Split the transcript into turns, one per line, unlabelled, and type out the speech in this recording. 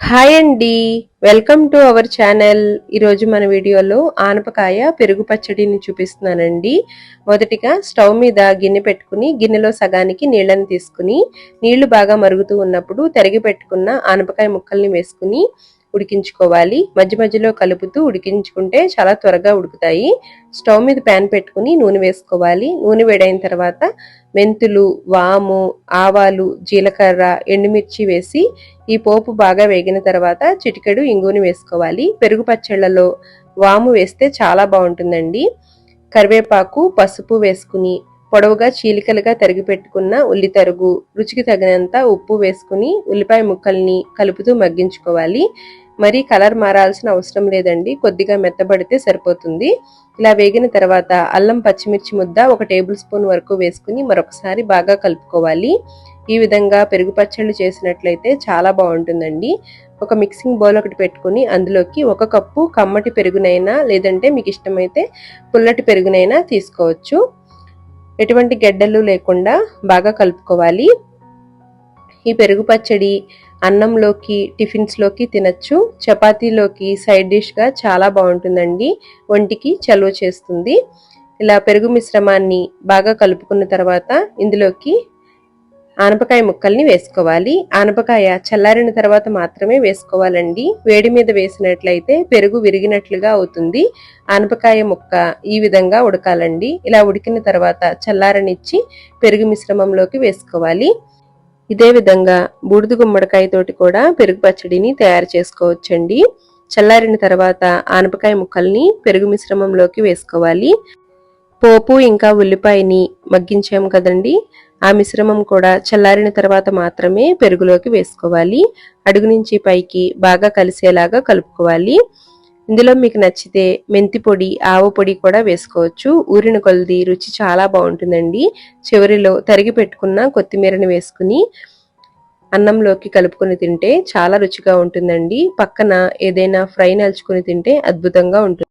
Hi అండి, welcome to our channel. ఈరోజు మన వీడియోలో ఆనపకాయ పెరుగు పచ్చడిని చూపిస్తున్నానండి. మొదటిగా స్టవ్ మీద గిన్నె పెట్టుకుని గిన్నెలో సగానికి నీళ్ళని తీసుకుని నీళ్లు బాగా మరుగుతూ ఉన్నప్పుడు తరిగి పెట్టుకున్న ఆనపకాయ ముక్కల్ని వేసుకుని ఉడికించుకోవాలి. మధ్య మధ్యలో కలుపుతూ ఉడికించుకుంటే చాలా త్వరగా ఉడుకుతాయి. స్టవ్ మీద ప్యాన్ పెట్టుకుని నూనె వేసుకోవాలి. నూనె వేడైన తర్వాత మెంతులు, వాము, ఆవాలు, జీలకర్ర, ఎండుమిర్చి వేసి ఈ పోపు బాగా వేగిన తర్వాత చిటికెడు ఇంగుని వేసుకోవాలి. పెరుగు పచ్చళ్లలో వాము వేస్తే చాలా బాగుంటుందండి. కరివేపాకు, పసుపు వేసుకుని పొడవుగా చీలికలుగా తరిగి పెట్టుకున్న ఉల్లి తరుగు, రుచికి తగినంత ఉప్పు వేసుకుని ఉల్లిపాయ ముక్కల్ని కలుపుతూ మగ్గించుకోవాలి. మరి కలర్ మారాల్సిన అవసరం లేదండి, కొద్దిగా మెత్తబడితే సరిపోతుంది. ఇలా వేగిన తర్వాత అల్లం పచ్చిమిర్చి ముద్ద 1 టేబుల్ స్పూన్ వరకు వేసుకుని మరొకసారి బాగా కలుపుకోవాలి. ఈ విధంగా పెరుగు పచ్చళ్ళు చేసినట్లయితే చాలా బాగుంటుందండి. ఒక మిక్సింగ్ బౌల్ ఒకటి పెట్టుకుని అందులోకి 1 కప్పు కమ్మటి పెరుగునైనా లేదంటే మీకు ఇష్టమైతే పుల్లటి పెరుగునైనా తీసుకోవచ్చు. ఎటువంటి గెడ్డలు లేకుండా బాగా కలుపుకోవాలి. ఈ పెరుగు పచ్చడి అన్నంలోకి, టిఫిన్స్లోకి తినచ్చు. చపాతీలోకి సైడ్ డిష్గా చాలా బాగుంటుందండి. ఒంటికి చలువ చేస్తుంది. ఇలా పెరుగు మిశ్రమాన్ని బాగా కలుపుకున్న తర్వాత ఇందులోకి ఆనపకాయ ముక్కల్ని వేసుకోవాలి. ఆనపకాయ చల్లారిన తర్వాత మాత్రమే వేసుకోవాలండి. వేడి మీద వేసినట్లయితే పెరుగు విరిగినట్లుగా అవుతుంది. ఆనపకాయ ముక్క ఈ విధంగా ఉడకాలండి. ఇలా ఉడికిన తర్వాత చల్లారనిచ్చి పెరుగు మిశ్రమంలోకి వేసుకోవాలి. ఇదే విధంగా బూడిద గుమ్మడికాయతోటి కూడా పెరుగు పచ్చడిని తయారు చేసుకోవచ్చండి. చల్లారిన తర్వాత ఆనపకాయ ముక్కల్ని పెరుగు మిశ్రమంలోకి వేసుకోవాలి. పోపు ఇంకా ఉల్లిపాయని మగ్గించాము కదండి, ఆ మిశ్రమం కూడా చల్లారిన తర్వాత మాత్రమే పెరుగులోకి వేసుకోవాలి. అడుగు నుంచి పైకి బాగా కలిసేలాగా కలుపుకోవాలి. ఇందులో మీకు నచ్చితే మెంతి పొడి, ఆవ పొడి కూడా వేసుకోవచ్చు. ఊరిన కొలది రుచి చాలా బాగుంటుందండి. చివరిలో తరిగి పెట్టుకున్న కొత్తిమీరని వేసుకుని అన్నంలోకి కలుపుకొని తింటే చాలా రుచిగా ఉంటుందండి. పక్కన ఏదైనా ఫ్రై నలుచుకుని తింటే అద్భుతంగా ఉంటుంది.